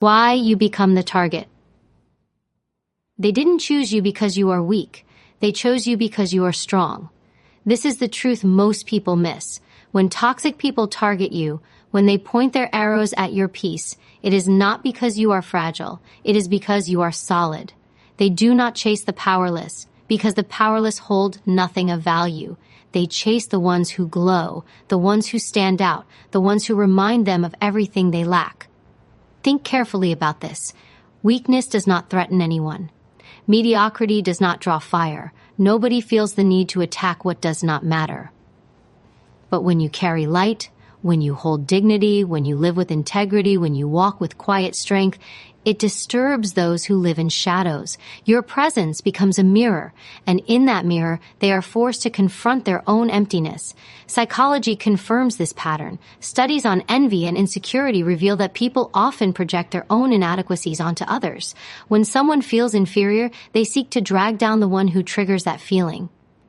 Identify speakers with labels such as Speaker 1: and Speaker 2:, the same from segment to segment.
Speaker 1: Why you become the target. They didn't choose you because you are weak. They chose you because you are strong. This is the truth most people miss. When toxic people target you, when they point their arrows at your peace, it is not because you are fragile. It is because you are solid. They do not chase the powerless, because the powerless hold nothing of value. They chase the ones who glow, the ones who stand out, the ones who remind them of everything they lack. Think carefully about this. Weakness does not threaten anyone. Mediocrity does not draw fire. Nobody feels the need to attack what does not matter. But when you carry light, when you hold dignity, when you live with integrity, when you walk with quiet strength, it disturbs those who live in shadows. Your presence becomes a mirror, and in that mirror, they are forced to confront their own emptiness. Psychology confirms this pattern. Studies on envy and insecurity reveal that people often project their own inadequacies onto others. When someone feels inferior, they seek to drag down the one who triggers that feeling.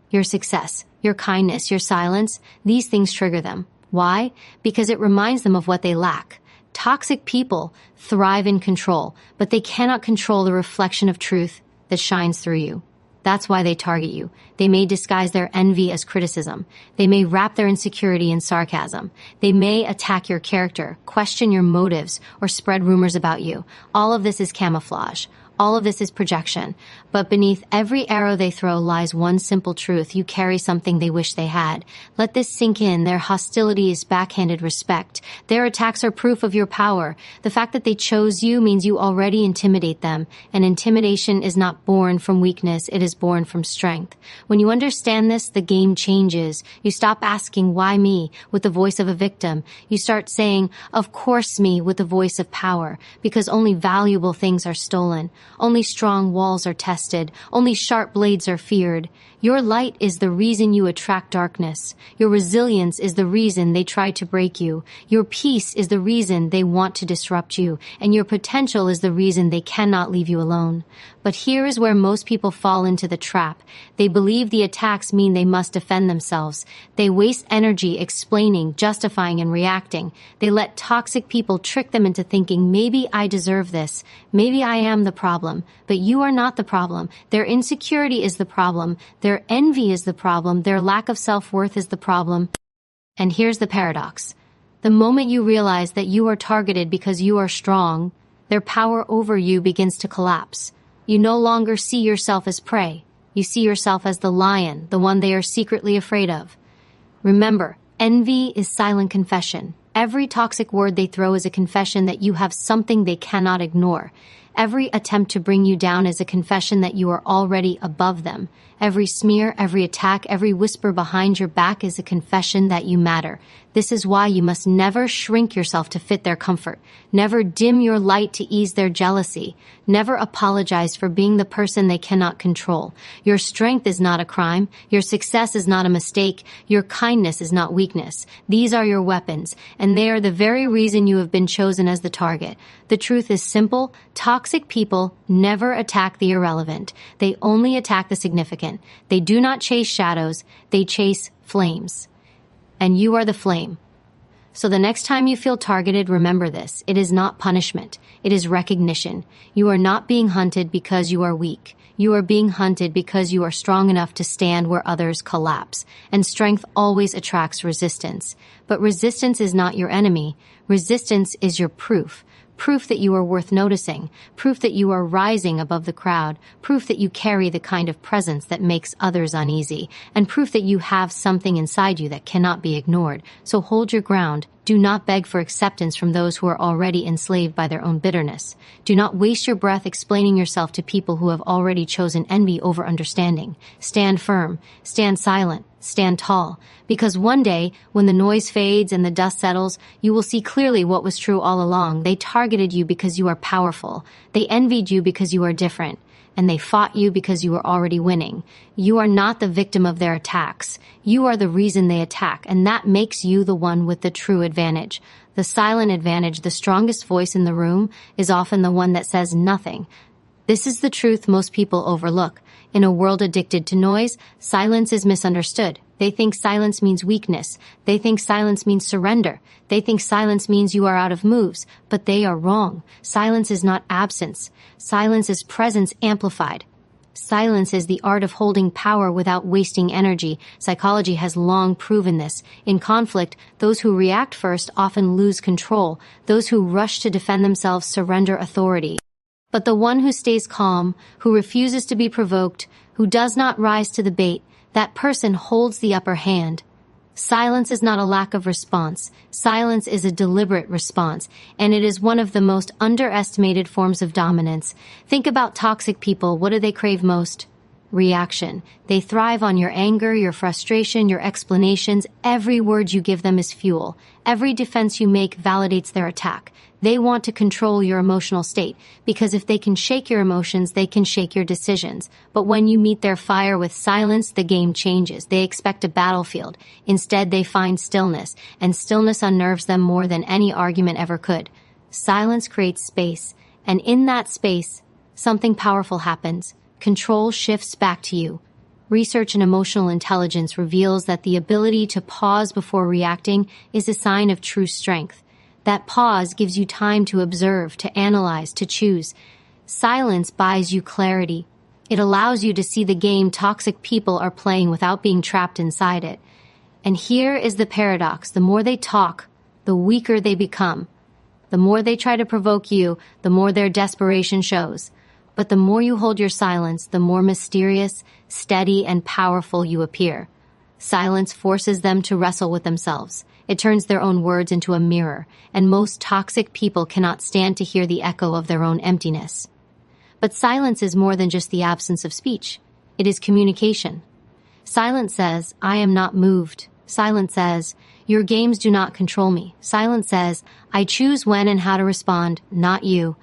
Speaker 1: Your success, your kindness, your silence, these things trigger them. Why? Because it reminds them of what they lack. Toxic people thrive in control, but they cannot control the reflection of truth that shines through you. That's why they target you. They may disguise their envy as criticism. They may wrap their insecurity in sarcasm. They may attack your character, question your motives, or spread rumors about you. All of this is camouflage. All of this is projection. But beneath every arrow they throw lies one simple truth. You carry something they wish they had. Let this sink in. Their hostility is backhanded respect. Their attacks are proof of your power. The fact that they chose you means you already intimidate them. And intimidation is not born from weakness. It is born from strength. When you understand this, the game changes. You stop asking, why me, with the voice of a victim. You start saying, of course me, with the voice of power. Because only valuable things are stolen. Only strong walls are tested. Only sharp blades are feared. Your light is the reason you attract darkness. Your resilience is the reason they try to break you. Your peace is the reason they want to disrupt you. And your potential is the reason they cannot leave you alone. But here is where most people fall into the trap. They believe the attacks mean they must defend themselves. They waste energy explaining, justifying, and reacting. They let toxic people trick them into thinking, maybe I deserve this. Maybe I am the problem. But you are not the problem. Their insecurity is the problem. Their envy is the problem. Their lack of self-worth is the problem. And here's the paradox. The moment you realize that you are targeted because you are strong, their power over you begins to collapse. You no longer see yourself as prey. You see yourself as the lion, the one they are secretly afraid of. Remember, envy is silent confession. Every toxic word they throw is a confession that you have something they cannot ignore. Every attempt to bring you down is a confession that you are already above them. Every smear, every attack, every whisper behind your back is a confession that you matter. This is why you must never shrink yourself to fit their comfort. Never dim your light to ease their jealousy. Never apologize for being the person they cannot control. Your strength is not a crime. Your success is not a mistake. Your kindness is not weakness. These are your weapons, and they are the very reason you have been chosen as the target. The truth is simple. Toxic people never attack the irrelevant. They only attack the significant. They do not chase shadows. They chase flames. And you are the flame. So the next time you feel targeted, remember this. It is not punishment. It is recognition. You are not being hunted because you are weak. You are being hunted because you are strong enough to stand where others collapse. And strength always attracts resistance. But resistance is not your enemy. Resistance is your proof. Proof that you are worth noticing, proof that you are rising above the crowd, proof that you carry the kind of presence that makes others uneasy, and proof that you have something inside you that cannot be ignored. So hold your ground. Do not beg for acceptance from those who are already enslaved by their own bitterness. Do not waste your breath explaining yourself to people who have already chosen envy over understanding. Stand firm, stand silent, stand tall. Because one day, when the noise fades and the dust settles, you will see clearly what was true all along. They targeted you because you are powerful. They envied you because you are different. And they fought you because you were already winning. You are not the victim of their attacks. You are the reason they attack, and that makes you the one with the true advantage. The silent advantage, the strongest voice in the room, is often the one that says nothing. This is the truth most people overlook. In a world addicted to noise, silence is misunderstood. They think silence means weakness. They think silence means surrender. They think silence means you are out of moves, but they are wrong. Silence is not absence. Silence is presence amplified. Silence is the art of holding power without wasting energy. Psychology has long proven this. In conflict, those who react first often lose control. Those who rush to defend themselves surrender authority. But the one who stays calm, who refuses to be provoked, who does not rise to the bait, that person holds the upper hand. Silence is not a lack of response. Silence is a deliberate response, and it is one of the most underestimated forms of dominance. Think about toxic people. What do they crave most? Reaction. They thrive on your anger, your frustration, your explanations. Every word you give them is fuel. Every defense you make validates their attack. They want to control your emotional state, because if they can shake your emotions, they can shake your decisions. But when you meet their fire with silence, the game changes. They expect a battlefield. Instead, they find stillness, and stillness unnerves them more than any argument ever could. Silence creates space, and in that space, something powerful happens. Control shifts back to you. Research in emotional intelligence reveals that the ability to pause before reacting is a sign of true strength. That pause gives you time to observe, to analyze, to choose. Silence buys you clarity. It allows you to see the game toxic people are playing without being trapped inside it. And here is the paradox. The more they talk, the weaker they become. The more they try to provoke you, the more their desperation shows. But the more you hold your silence, the more mysterious, steady, and powerful you appear. Silence forces them to wrestle with themselves. It turns their own words into a mirror, and most toxic people cannot stand to hear the echo of their own emptiness. But silence is more than just the absence of speech. It is communication. Silence says, I am not moved. Silence says, your games do not control me. Silence says, I choose when and how to respond, not you.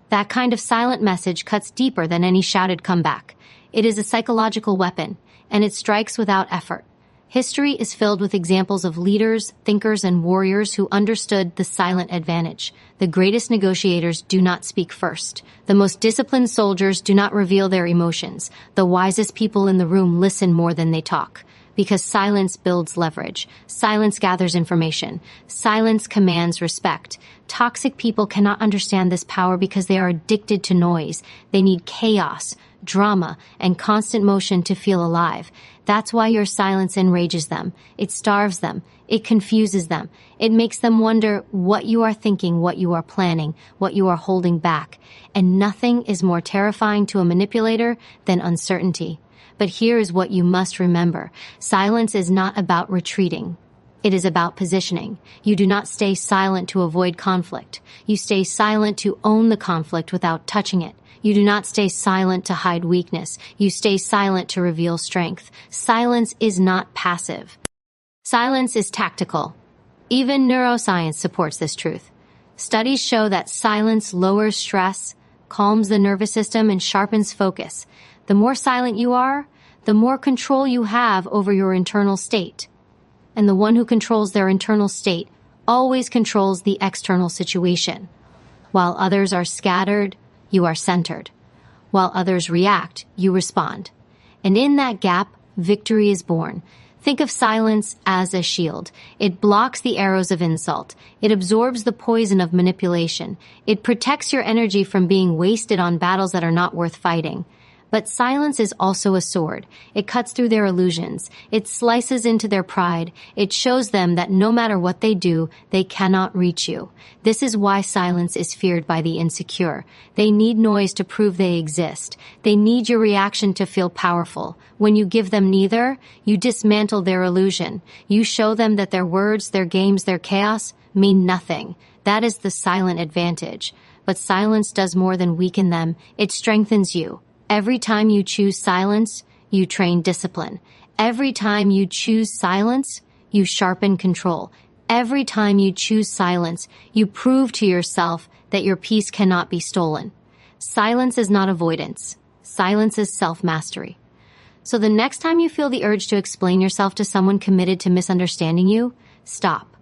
Speaker 1: That kind of silent message cuts deeper than any shouted comeback. It is a psychological weapon, and it strikes without effort. History is filled with examples of leaders, thinkers, and warriors who understood the silent advantage. The greatest negotiators do not speak first. The most disciplined soldiers do not reveal their emotions. The wisest people in the room listen more than they talk. Because silence builds leverage. Silence gathers information. Silence commands respect. Toxic people cannot understand this power because they are addicted to noise. They need chaos, drama, and constant motion to feel alive. That's why your silence enrages them. It starves them. It confuses them. It makes them wonder what you are thinking, what you are planning, what you are holding back. And nothing is more terrifying to a manipulator than uncertainty. But here is what you must remember. Silence is not about retreating. It is about positioning. You do not stay silent to avoid conflict. You stay silent to own the conflict without touching it. You do not stay silent to hide weakness. You stay silent to reveal strength. Silence is not passive. Silence is tactical. Even neuroscience supports this truth. Studies show that silence lowers stress, calms the nervous system, and sharpens focus. The more silent you are, the more control you have over your internal state. And the one who controls their internal state always controls the external situation. While others are scattered, you are centered. While others react, you respond. And in that gap, victory is born. Think of silence as a shield. It blocks the arrows of insult. It absorbs the poison of manipulation. It protects your energy from being wasted on battles that are not worth fighting. But silence is also a sword. It cuts through their illusions. It slices into their pride. It shows them that no matter what they do, they cannot reach you. This is why silence is feared by the insecure. They need noise to prove they exist. They need your reaction to feel powerful. When you give them neither, you dismantle their illusion. You show them that their words, their games, their chaos mean nothing. That is the silent advantage. But silence does more than weaken them. It strengthens you. Every time you choose silence, you train discipline. Every time you choose silence, you sharpen control. Every time you choose silence, you prove to yourself that your peace cannot be stolen. Silence is not avoidance. Silence is self-mastery. So the next time you feel the urge to explain yourself to someone committed to misunderstanding you, stop.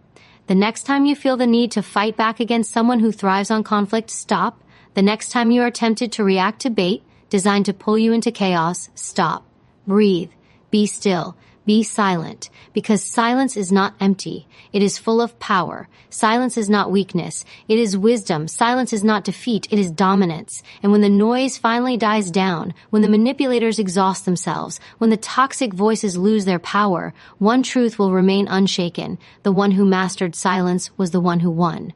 Speaker 1: The next time you feel the need to fight back against someone who thrives on conflict, stop. The next time you are tempted to react to bait, designed to pull you into chaos, stop. Breathe. Be still. Be silent, because silence is not empty. It is full of power. Silence is not weakness. It is wisdom. Silence is not defeat. It is dominance. And when the noise finally dies down, when the manipulators exhaust themselves, when the toxic voices lose their power, one truth will remain unshaken. The one who mastered silence was the one who won.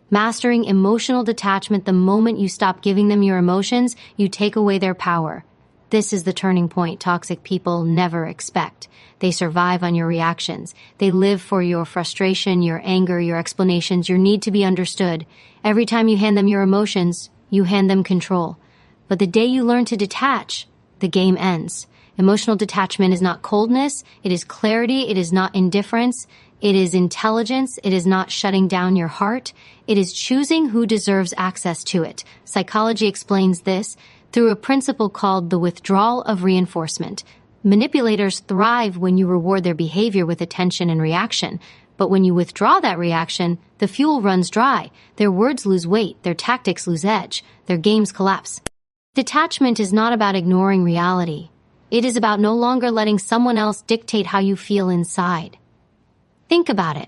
Speaker 1: Mastering emotional detachment, the moment you stop giving them your emotions, you take away their power. This is the turning point toxic people never expect. They survive on your reactions. They live for your frustration, your anger, your explanations, your need to be understood. Every time you hand them your emotions, you hand them control. But the day you learn to detach, the game ends. Emotional detachment is not coldness. It is clarity. It is not indifference. It is intelligence. It is not shutting down your heart. It is choosing who deserves access to it. Psychology explains this through a principle called the withdrawal of reinforcement. Manipulators thrive when you reward their behavior with attention and reaction. But when you withdraw that reaction, the fuel runs dry. Their words lose weight. Their tactics lose edge. Their games collapse. Detachment is not about ignoring reality. It is about no longer letting someone else dictate how you feel inside. Think about it.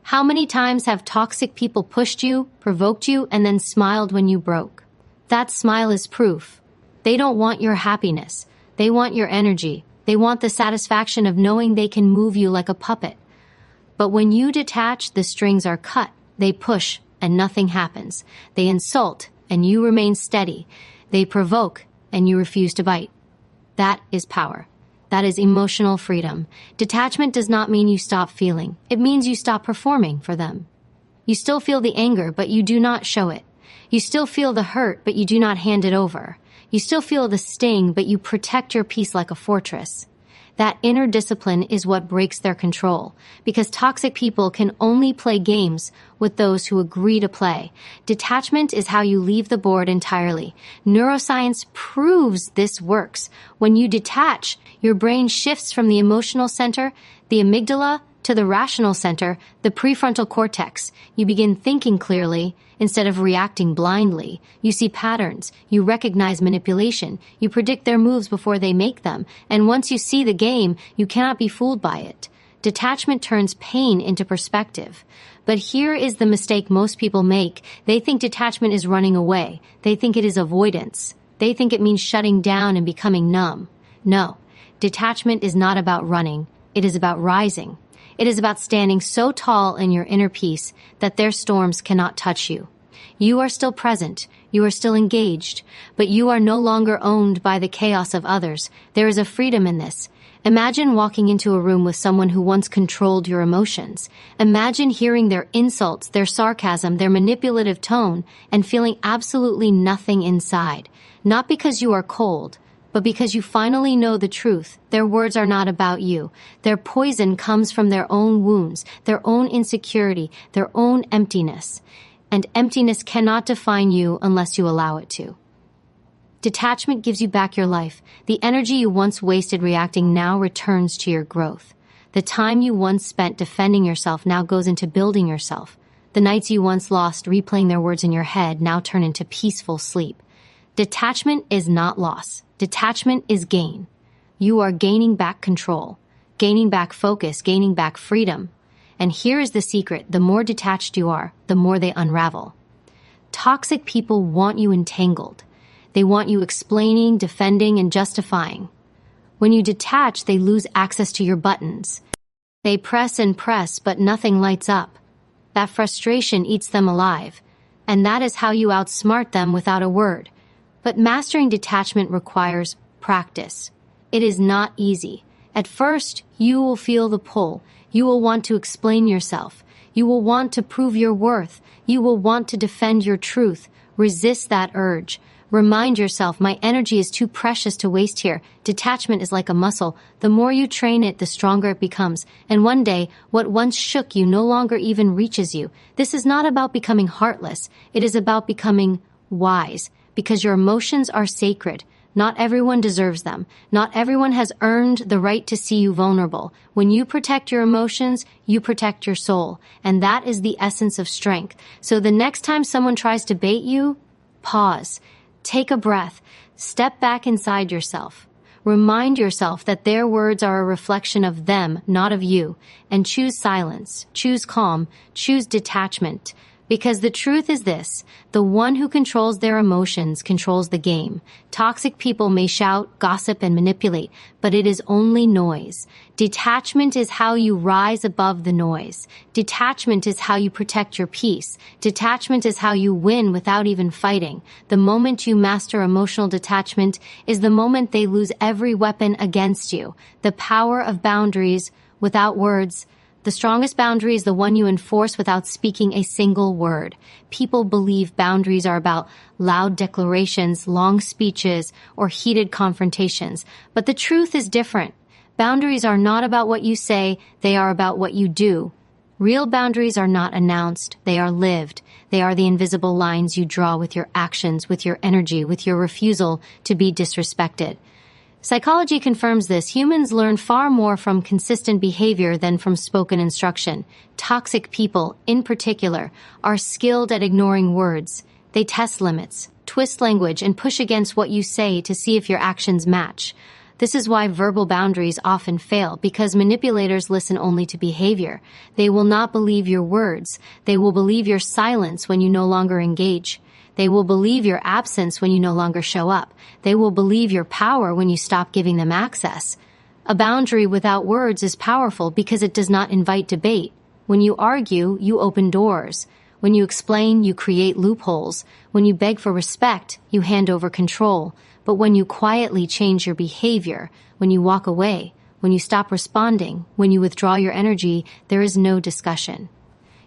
Speaker 1: How many times have toxic people pushed you, provoked you, and then smiled when you broke? That smile is proof. They don't want your happiness. They want your energy. They want the satisfaction of knowing they can move you like a puppet. But when you detach, the strings are cut. They push, and nothing happens. They insult, and you remain steady. They provoke, and you refuse to bite. That is power. That is emotional freedom. Detachment does not mean you stop feeling. It means you stop performing for them. You still feel the anger, but you do not show it. You still feel the hurt, but you do not hand it over. You still feel the sting, but you protect your peace like a fortress. That inner discipline is what breaks their control, because toxic people can only play games with those who agree to play. Detachment is how you leave the board entirely. Neuroscience proves this works. When you detach, your brain shifts from the emotional center, the amygdala, to the rational center, the prefrontal cortex. You begin thinking clearly instead of reacting blindly. You see patterns. You recognize manipulation. You predict their moves before they make them. And once you see the game, you cannot be fooled by it. Detachment turns pain into perspective. But here is the mistake most people make. They think detachment is running away. They think it is avoidance. They think it means shutting down and becoming numb. No, detachment is not about running. It is about rising. It is about standing so tall in your inner peace that their storms cannot touch you. You are still present. You are still engaged. But you are no longer owned by the chaos of others. There is a freedom in this. Imagine walking into a room with someone who once controlled your emotions. Imagine hearing their insults, their sarcasm, their manipulative tone, and feeling absolutely nothing inside. Not because you are cold, but because you finally know the truth. Their words are not about you. Their poison comes from their own wounds, their own insecurity, their own emptiness. And emptiness cannot define you unless you allow it to. Detachment gives you back your life. The energy you once wasted reacting now returns to your growth. The time you once spent defending yourself now goes into building yourself. The nights you once lost replaying their words in your head now turn into peaceful sleep. Detachment is not loss. Detachment is gain. You are gaining back control, gaining back focus, gaining back freedom. And here is the secret. The more detached you are, the more they unravel. Toxic people want you entangled. They want you explaining, defending, and justifying. When you detach, they lose access to your buttons. They press and press, but nothing lights up. That frustration eats them alive. And that is how you outsmart them without a word. But mastering detachment requires practice. It is not easy. At first, you will feel the pull. You will want to explain yourself. You will want to prove your worth. You will want to defend your truth. Resist that urge. Remind yourself, my energy is too precious to waste here. Detachment is like a muscle. The more you train it, the stronger it becomes. And one day, what once shook you no longer even reaches you. This is not about becoming heartless. It is about becoming wise. Because your emotions are sacred. Not everyone deserves them. Not everyone has earned the right to see you vulnerable. When you protect your emotions, you protect your soul. And that is the essence of strength. So the next time someone tries to bait you, pause. Take a breath. Step back inside yourself. Remind yourself that their words are a reflection of them, not of you, and choose silence, choose calm, choose detachment. Because the truth is this, the one who controls their emotions controls the game. Toxic people may shout, gossip, and manipulate, but it is only noise. Detachment is how you rise above the noise. Detachment is how you protect your peace. Detachment is how you win without even fighting. The moment you master emotional detachment is the moment they lose every weapon against you. The power of boundaries without words. The strongest boundary is the one you enforce without speaking a single word. People believe boundaries are about loud declarations, long speeches, or heated confrontations. But the truth is different. Boundaries are not about what you say, they are about what you do. Real boundaries are not announced, they are lived. They are the invisible lines you draw with your actions, with your energy, with your refusal to be disrespected. Psychology confirms this. Humans learn far more from consistent behavior than from spoken instruction. Toxic people, in particular, are skilled at ignoring words. They test limits, twist language, and push against what you say to see if your actions match. This is why verbal boundaries often fail, because manipulators listen only to behavior. They will not believe your words. They will believe your silence when you no longer engage. They will believe your absence when you no longer show up. They will believe your power when you stop giving them access. A boundary without words is powerful because it does not invite debate. When you argue, you open doors. When you explain, you create loopholes. When you beg for respect, you hand over control. But when you quietly change your behavior, when you walk away, when you stop responding, when you withdraw your energy, there is no discussion.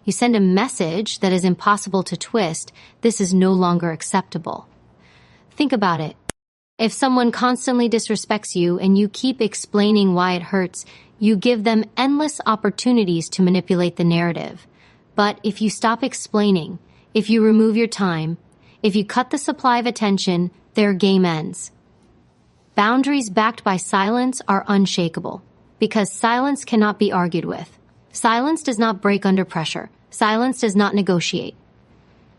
Speaker 1: You send a message that is impossible to twist. This is no longer acceptable. Think about it. If someone constantly disrespects you and you keep explaining why it hurts, you give them endless opportunities to manipulate the narrative. But if you stop explaining, if you remove your time, if you cut the supply of attention, their game ends. Boundaries backed by silence are unshakable, because silence cannot be argued with. Silence does not break under pressure. Silence does not negotiate.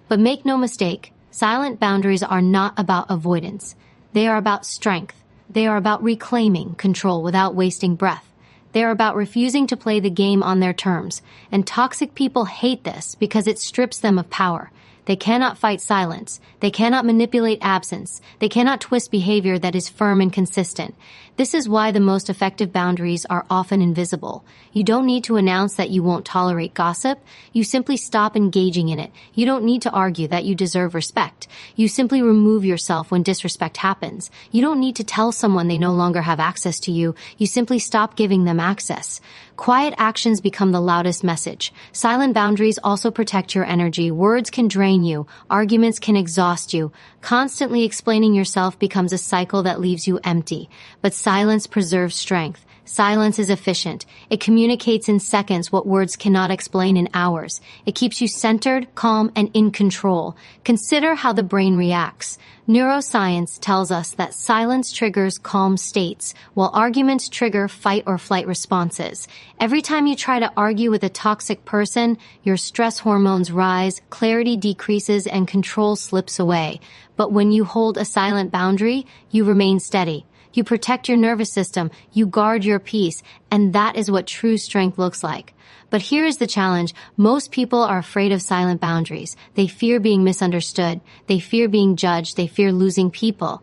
Speaker 1: But make no mistake, silent boundaries are not about avoidance. They are about strength. They are about reclaiming control without wasting breath. They are about refusing to play the game on their terms. And toxic people hate this because it strips them of power. They cannot fight silence. They cannot manipulate absence. They cannot twist behavior that is firm and consistent. This is why the most effective boundaries are often invisible. You don't need to announce that you won't tolerate gossip. You simply stop engaging in it. You don't need to argue that you deserve respect. You simply remove yourself when disrespect happens. You don't need to tell someone they no longer have access to you. You simply stop giving them access. Quiet actions become the loudest message. Silent boundaries also protect your energy. Words can drain you. Arguments can exhaust you. Constantly explaining yourself becomes a cycle that leaves you empty. But silence preserves strength. Silence is efficient. It communicates in seconds what words cannot explain in hours. It keeps you centered, calm, and in control. Consider how the brain reacts. Neuroscience tells us that silence triggers calm states, while arguments trigger fight or flight responses. Every time you try to argue with a toxic person, your stress hormones rise, clarity decreases, and control slips away. But when you hold a silent boundary, you remain steady. You protect your nervous system, you guard your peace, and that is what true strength looks like. But here is the challenge. Most people are afraid of silent boundaries. They fear being misunderstood. They fear being judged. They fear losing people.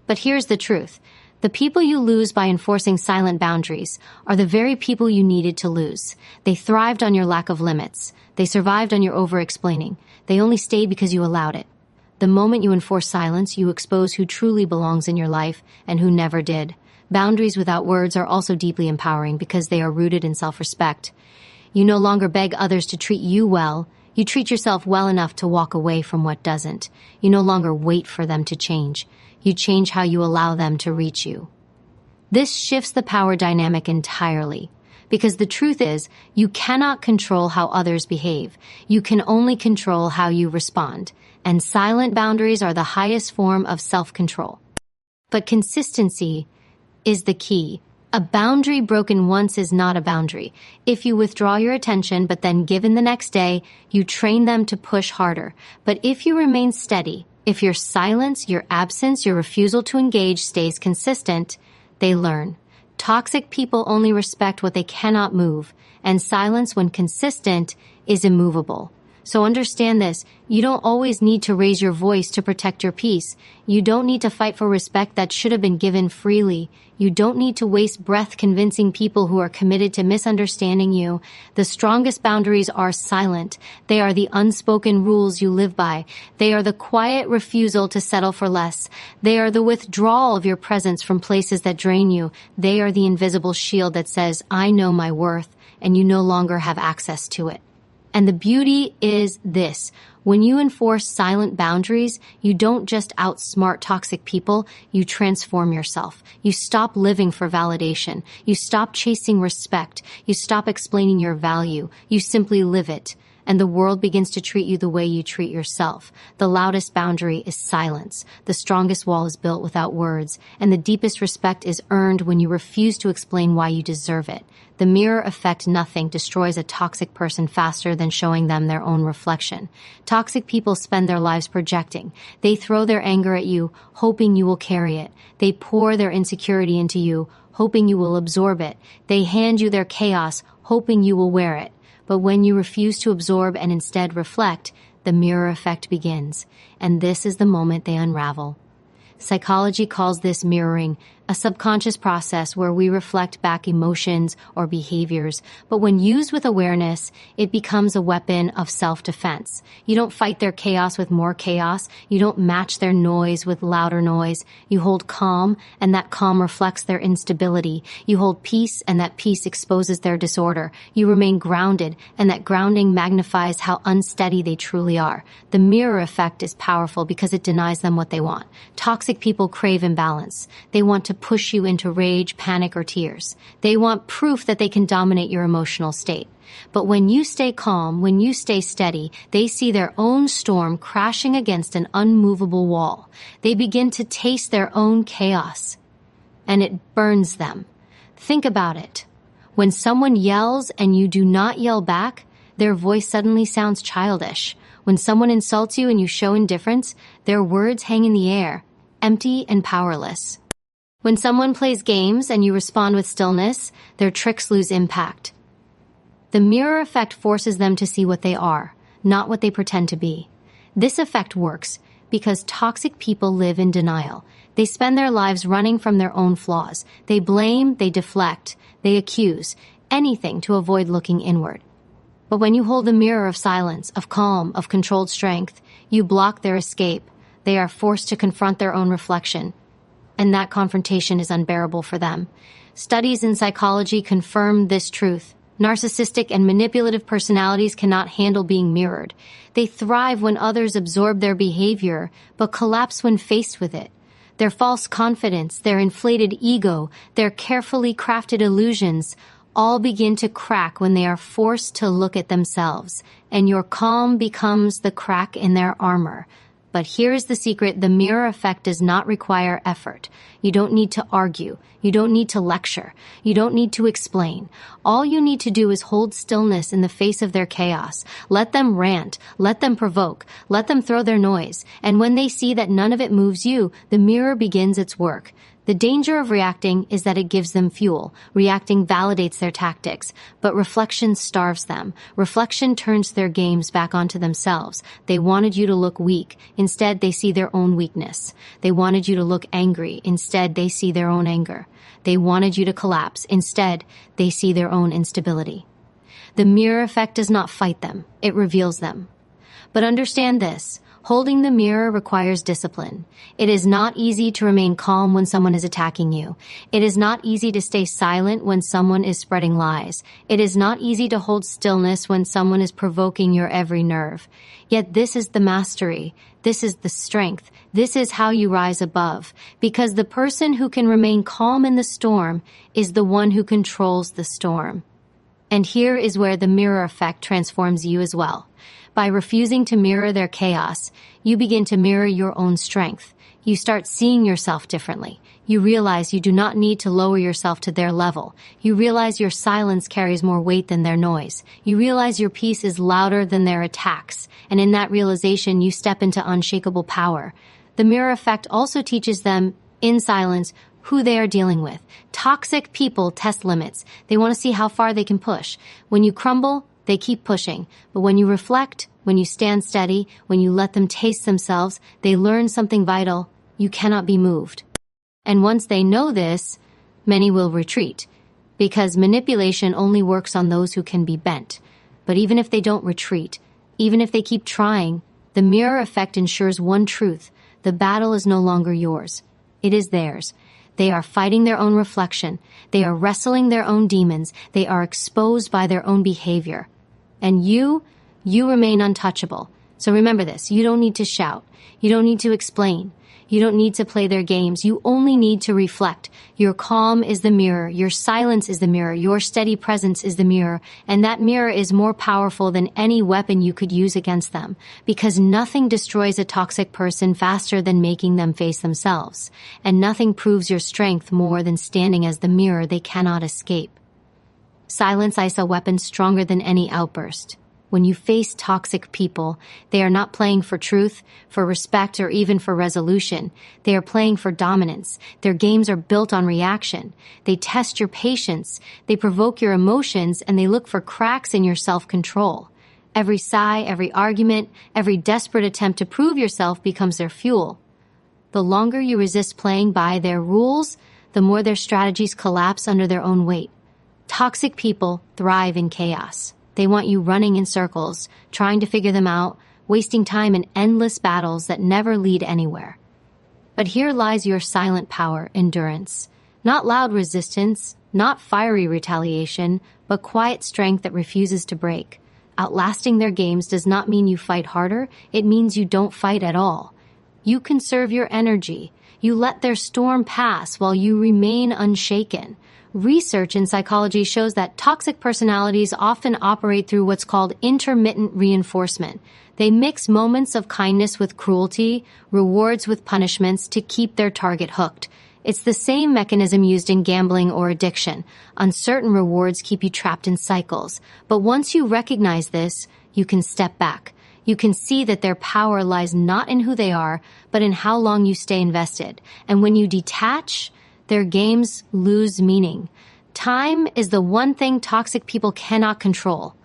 Speaker 1: But here's the truth. The people you lose by enforcing silent boundaries are the very people you needed to lose. They thrived on your lack of limits. They survived on your over-explaining. They only stayed because you allowed it. The moment you enforce silence, you expose who truly belongs in your life and who never did. Boundaries without words are also deeply empowering because they are rooted in self-respect. You no longer beg others to treat you well. You treat yourself well enough to walk away from what doesn't. You no longer wait for them to change. You change how you allow them to reach you. This shifts the power dynamic entirely. Because the truth is, you cannot control how others behave. You can only control how you respond. And silent boundaries are the highest form of self-control. But consistency is the key. A boundary broken once is not a boundary. If you withdraw your attention but then give in the next day, you train them to push harder. But if you remain steady, if your silence, your absence, your refusal to engage stays consistent, they learn. Toxic people only respect what they cannot move, and silence, when consistent, is immovable. So understand this, you don't always need to raise your voice to protect your peace. You don't need to fight for respect that should have been given freely. You don't need to waste breath convincing people who are committed to misunderstanding you. The strongest boundaries are silent. They are the unspoken rules you live by. They are the quiet refusal to settle for less. They are the withdrawal of your presence from places that drain you. They are the invisible shield that says, I know my worth, and you no longer have access to it. And the beauty is this. When you enforce silent boundaries, you don't just outsmart toxic people, you transform yourself. You stop living for validation. You stop chasing respect. You stop explaining your value. You simply live it. And the world begins to treat you the way you treat yourself. The loudest boundary is silence. The strongest wall is built without words. And the deepest respect is earned when you refuse to explain why you deserve it. The mirror effect, nothing destroys a toxic person faster than showing them their own reflection. Toxic people spend their lives projecting. They throw their anger at you, hoping you will carry it. They pour their insecurity into you, hoping you will absorb it. They hand you their chaos, hoping you will wear it. But when you refuse to absorb and instead reflect, the mirror effect begins. And this is the moment they unravel. Psychology calls this mirroring, a subconscious process where we reflect back emotions or behaviors, but when used with awareness, it becomes a weapon of self-defense. You don't fight their chaos with more chaos. You don't match their noise with louder noise. You hold calm, and that calm reflects their instability. You hold peace, and that peace exposes their disorder. You remain grounded, and that grounding magnifies how unsteady they truly are. The mirror effect is powerful because it denies them what they want. Toxic people crave imbalance. They want to push you into rage, panic, or tears. They want proof that they can dominate your emotional state. But when you stay calm, when you stay steady, they see their own storm crashing against an unmovable wall. They begin to taste their own chaos, and it burns them. Think about it. When someone yells and you do not yell back, their voice suddenly sounds childish. When someone insults you and you show indifference, their words hang in the air, empty and powerless. When someone plays games and you respond with stillness, their tricks lose impact. The mirror effect forces them to see what they are, not what they pretend to be. This effect works because toxic people live in denial. They spend their lives running from their own flaws. They blame, they deflect, they accuse, anything to avoid looking inward. But when you hold the mirror of silence, of calm, of controlled strength, you block their escape. They are forced to confront their own reflection. And that confrontation is unbearable for them. Studies in psychology confirm this truth. Narcissistic and manipulative personalities cannot handle being mirrored. They thrive when others absorb their behavior, but collapse when faced with it. Their false confidence, their inflated ego, their carefully crafted illusions all begin to crack when they are forced to look at themselves, and your calm becomes the crack in their armor. But here's the secret, the mirror effect does not require effort. You don't need to argue. You don't need to lecture. You don't need to explain. All you need to do is hold stillness in the face of their chaos. Let them rant. Let them provoke. Let them throw their noise. And when they see that none of it moves you, the mirror begins its work. The danger of reacting is that it gives them fuel. Reacting validates their tactics, but reflection starves them. Reflection turns their games back onto themselves. They wanted you to look weak. Instead, they see their own weakness. They wanted you to look angry. Instead, they see their own anger. They wanted you to collapse. Instead, they see their own instability. The mirror effect does not fight them. It reveals them. But understand this. Holding the mirror requires discipline. It is not easy to remain calm when someone is attacking you. It is not easy to stay silent when someone is spreading lies. It is not easy to hold stillness when someone is provoking your every nerve. Yet this is the mastery. This is the strength. This is how you rise above. Because the person who can remain calm in the storm is the one who controls the storm. And here is where the mirror effect transforms you as well. By refusing to mirror their chaos, you begin to mirror your own strength. You start seeing yourself differently. You realize you do not need to lower yourself to their level. You realize your silence carries more weight than their noise. You realize your peace is louder than their attacks. And in that realization, you step into unshakable power. The mirror effect also teaches them, in silence, who they are dealing with. Toxic people test limits. They want to see how far they can push. When you crumble, they keep pushing. But when you reflect, when you stand steady, when you let them taste themselves, they learn something vital. You cannot be moved. And once they know this, many will retreat, because manipulation only works on those who can be bent. But even if they don't retreat, even if they keep trying, the mirror effect ensures one truth: the battle is no longer yours. It is theirs. They are fighting their own reflection. They are wrestling their own demons. They are exposed by their own behavior. And you remain untouchable. So remember this: you don't need to shout. You don't need to explain. You don't need to play their games. You only need to reflect. Your calm is the mirror. Your silence is the mirror. Your steady presence is the mirror. And that mirror is more powerful than any weapon you could use against them, because nothing destroys a toxic person faster than making them face themselves. And nothing proves your strength more than standing as the mirror they cannot escape. Silence is a weapon stronger than any outburst. When you face toxic people, they are not playing for truth, for respect, or even for resolution. They are playing for dominance. Their games are built on reaction. They test your patience. They provoke your emotions, and they look for cracks in your self-control. Every sigh, every argument, every desperate attempt to prove yourself becomes their fuel. The longer you resist playing by their rules, the more their strategies collapse under their own weight. Toxic people thrive in chaos. They want you running in circles, trying to figure them out, wasting time in endless battles that never lead anywhere. But here lies your silent power: endurance. Not loud resistance, not fiery retaliation, but quiet strength that refuses to break. Outlasting their games does not mean you fight harder. It means you don't fight at all. You conserve your energy. You let their storm pass while you remain unshaken. Research in psychology shows that toxic personalities often operate through what's called intermittent reinforcement. They mix moments of kindness with cruelty, rewards with punishments to keep their target hooked. It's the same mechanism used in gambling or addiction. Uncertain rewards keep you trapped in cycles. But once you recognize this, you can step back. You can see that their power lies not in who they are, but in how long you stay invested. And when you detach, their games lose meaning. Time is the one thing toxic people cannot control.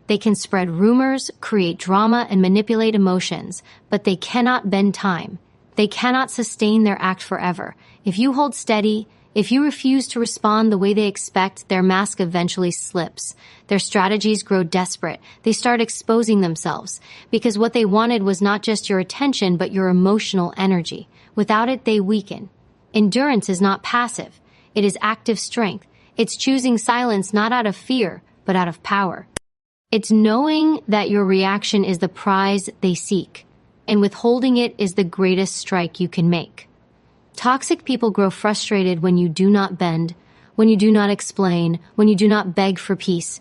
Speaker 1: They can spread rumors, create drama, and manipulate emotions, but they cannot bend time. They cannot sustain their act forever. If you hold steady, if you refuse to respond the way they expect, their mask eventually slips. Their strategies grow desperate. They start exposing themselves, because what they wanted was not just your attention, but your emotional energy. Without it, they weaken. Endurance is not passive. It is active strength. It's choosing silence not out of fear, but out of power. It's knowing that your reaction is the prize they seek, and withholding it is the greatest strike you can make. Toxic people grow frustrated when you do not bend, when you do not explain, when you do not beg for peace.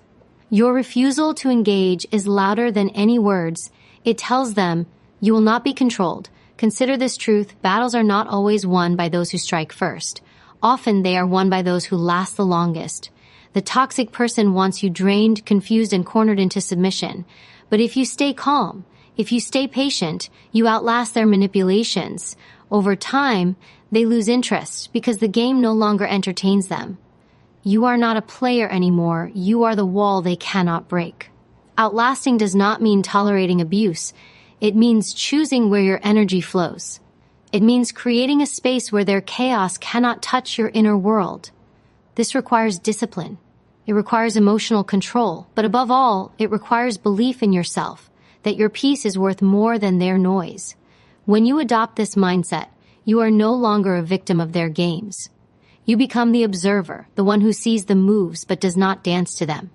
Speaker 1: Your refusal to engage is louder than any words. It tells them, you will not be controlled. Consider this truth: battles are not always won by those who strike first. Often they are won by those who last the longest. The toxic person wants you drained, confused, and cornered into submission. But if you stay calm, if you stay patient, you outlast their manipulations. Over time, they lose interest because the game no longer entertains them. You are not a player anymore. You are the wall they cannot break. Outlasting does not mean tolerating abuse. It means choosing where your energy flows. It means creating a space where their chaos cannot touch your inner world. This requires discipline. It requires emotional control. But above all, it requires belief in yourself, that your peace is worth more than their noise. When you adopt this mindset, you are no longer a victim of their games. You become the observer, the one who sees the moves but does not dance to them.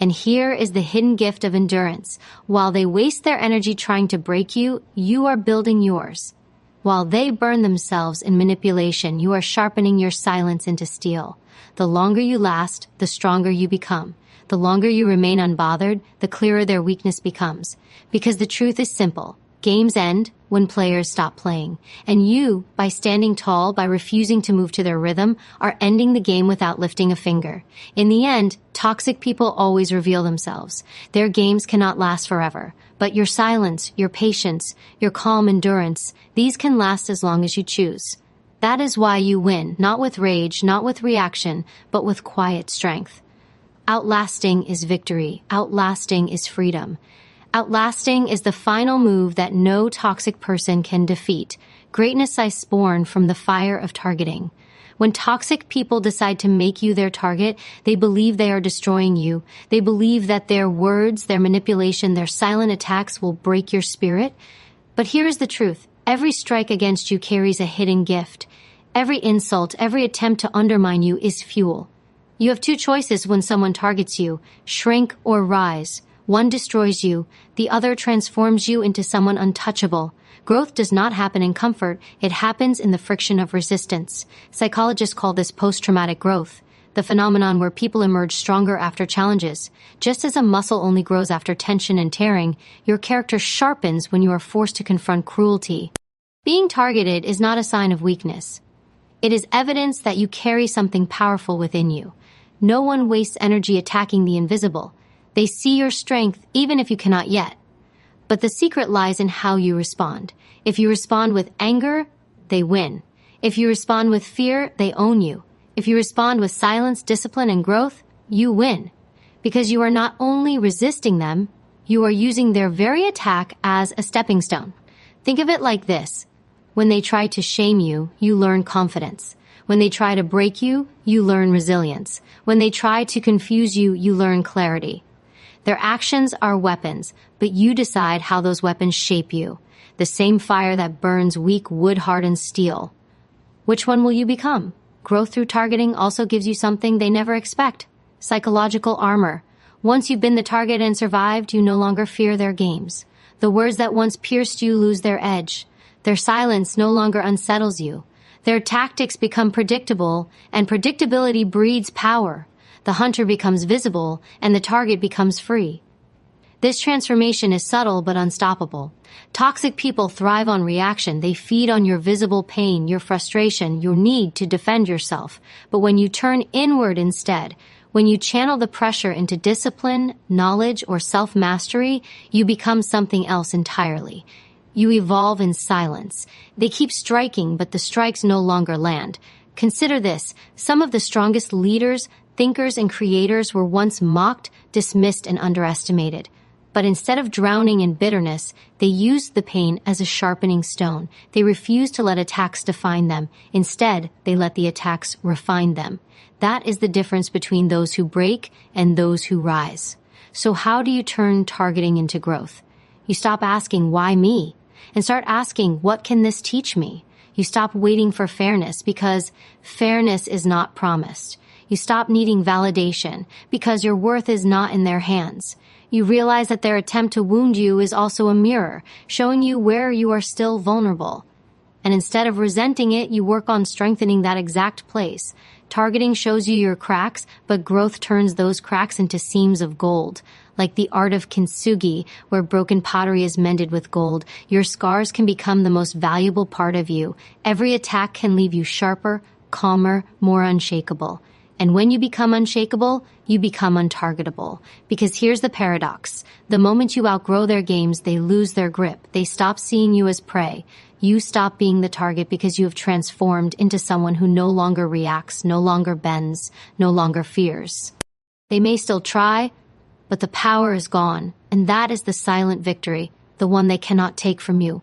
Speaker 1: And here is the hidden gift of endurance. While they waste their energy trying to break you, you are building yours. While they burn themselves in manipulation, you are sharpening your silence into steel. The longer you last, the stronger you become. The longer you remain unbothered, the clearer their weakness becomes. Because the truth is simple. Games end when players stop playing. And you, by standing tall, by refusing to move to their rhythm, are ending the game without lifting a finger. In the end, toxic people always reveal themselves. Their games cannot last forever. But your silence, your patience, your calm endurance, these can last as long as you choose. That is why you win, not with rage, not with reaction, but with quiet strength. Outlasting is victory. Outlasting is freedom. Outlasting is the final move that no toxic person can defeat. Greatness I scorn from the fire of targeting. When toxic people decide to make you their target, they believe they are destroying you. They believe that their words, their manipulation, their silent attacks will break your spirit. But here is the truth. Every strike against you carries a hidden gift. Every insult, every attempt to undermine you is fuel. You have two choices when someone targets you: shrink or rise. One destroys you, the other transforms you into someone untouchable. Growth does not happen in comfort, it happens in the friction of resistance. Psychologists call this post-traumatic growth, the phenomenon where people emerge stronger after challenges. Just as a muscle only grows after tension and tearing, your character sharpens when you are forced to confront cruelty. Being targeted is not a sign of weakness. It is evidence that you carry something powerful within you. No one wastes energy attacking the invisible. They see your strength even if you cannot yet. But the secret lies in how you respond. If you respond with anger, they win. If you respond with fear, they own you. If you respond with silence, discipline, and growth, you win. Because you are not only resisting them, you are using their very attack as a stepping stone. Think of it like this. When they try to shame you, you learn confidence. When they try to break you, you learn resilience. When they try to confuse you, you learn clarity. Their actions are weapons, but you decide how those weapons shape you. The same fire that burns weak wood hardens steel. Which one will you become? Growth through targeting also gives you something they never expect: psychological armor. Once you've been the target and survived, you no longer fear their games. The words that once pierced you lose their edge. Their silence no longer unsettles you. Their tactics become predictable, and predictability breeds power. The hunter becomes visible, and the target becomes free. This transformation is subtle but unstoppable. Toxic people thrive on reaction. They feed on your visible pain, your frustration, your need to defend yourself. But when you turn inward instead, when you channel the pressure into discipline, knowledge, or self-mastery, you become something else entirely. You evolve in silence. They keep striking, but the strikes no longer land. Consider this. Some of the strongest leaders, thinkers, and creators were once mocked, dismissed, and underestimated. But instead of drowning in bitterness, they used the pain as a sharpening stone. They refused to let attacks define them. Instead, they let the attacks refine them. That is the difference between those who break and those who rise. So how do you turn targeting into growth? You stop asking, "Why me?" and start asking, "What can this teach me?" You stop waiting for fairness because fairness is not promised. You stop needing validation because your worth is not in their hands. You realize that their attempt to wound you is also a mirror, showing you where you are still vulnerable. And instead of resenting it, you work on strengthening that exact place. Targeting shows you your cracks, but growth turns those cracks into seams of gold. Like the art of kintsugi, where broken pottery is mended with gold, your scars can become the most valuable part of you. Every attack can leave you sharper, calmer, more unshakable. And when you become unshakable, you become untargetable. Because here's the paradox. The moment you outgrow their games, they lose their grip. They stop seeing you as prey. You stop being the target because you have transformed into someone who no longer reacts, no longer bends, no longer fears. They may still try, but the power is gone, and that is the silent victory, the one they cannot take from you.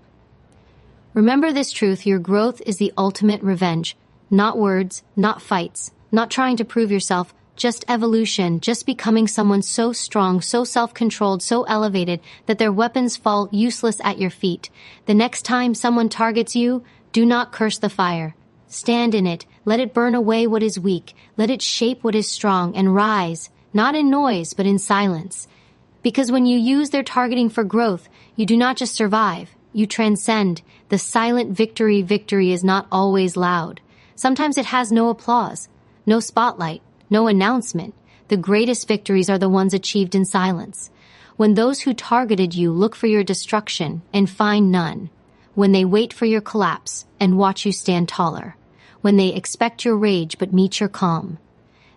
Speaker 1: Remember this truth: your growth is the ultimate revenge. Not words, not fights, not trying to prove yourself, just evolution, just becoming someone so strong, so self-controlled, so elevated that their weapons fall useless at your feet. The next time someone targets you, do not curse the fire. Stand in it, let it burn away what is weak, let it shape what is strong, and rise, not in noise, but in silence. Because when you use their targeting for growth, you do not just survive, you transcend. The silent victory is not always loud. Sometimes it has no applause, no spotlight, no announcement. The greatest victories are the ones achieved in silence. When those who targeted you look for your destruction and find none. When they wait for your collapse and watch you stand taller. When they expect your rage but meet your calm.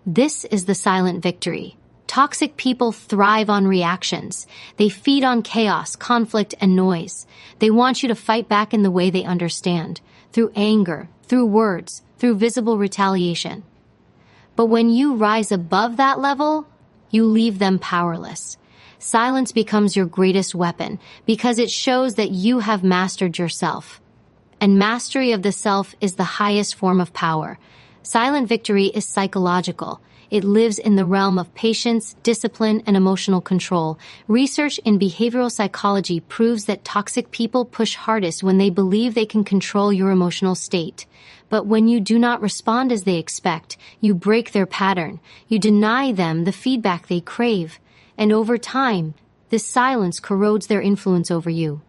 Speaker 1: This is the silent victory. Toxic people thrive on reactions. They feed on chaos, conflict, and noise. They want you to fight back in the way they understand. through anger, through words, through visible retaliation. But when you rise above that level, you leave them powerless. Silence becomes your greatest weapon because it shows that you have mastered yourself. And mastery of the self is the highest form of power. Silent victory is psychological. It lives in the realm of patience, discipline, and emotional control. Research in behavioral psychology proves that toxic people push hardest when they believe they can control your emotional state. But when you do not respond as they expect, you break their pattern. You deny them the feedback they crave. And over time, this silence corrodes their influence over you.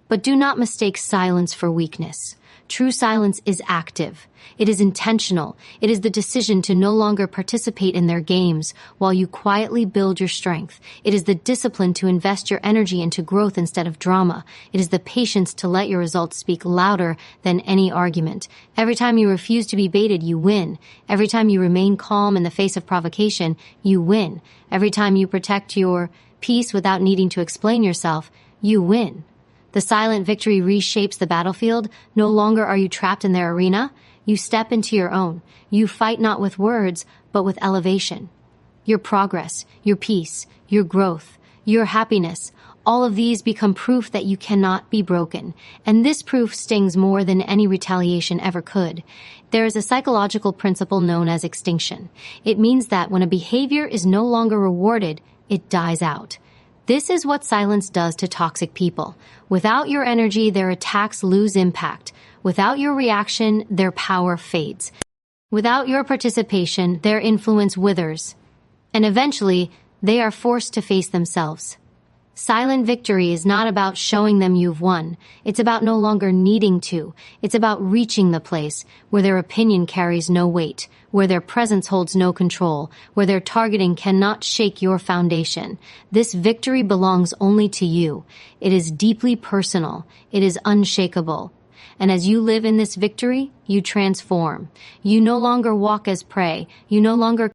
Speaker 1: But do not mistake silence for weakness. True silence is active. It is intentional. It is the decision to no longer participate in their games while you quietly build your strength. It is the discipline to invest your energy into growth instead of drama. It is the patience to let your results speak louder than any argument. Every time you refuse to be baited, you win. Every time you remain calm in the face of provocation, you win. Every time you protect your peace without needing to explain yourself, you win. The silent victory reshapes the battlefield. No longer are you trapped in their arena. You step into your own. You fight not with words, but with elevation. Your progress, your peace, your growth, your happiness, all of these become proof that you cannot be broken. And this proof stings more than any retaliation ever could. There is a psychological principle known as extinction. It means that when a behavior is no longer rewarded, it dies out. This is what silence does to toxic people. Without your energy, their attacks lose impact. Without your reaction, their power fades. Without your participation, their influence withers. And eventually, they are forced to face themselves. Silent victory is not about showing them you've won. It's about no longer needing to. It's about reaching the place where their opinion carries no weight, where their presence holds no control, where their targeting cannot shake your foundation. This victory belongs only to you. It is deeply personal. It is unshakable. And as you live in this victory, you transform. You no longer walk as prey. You no longer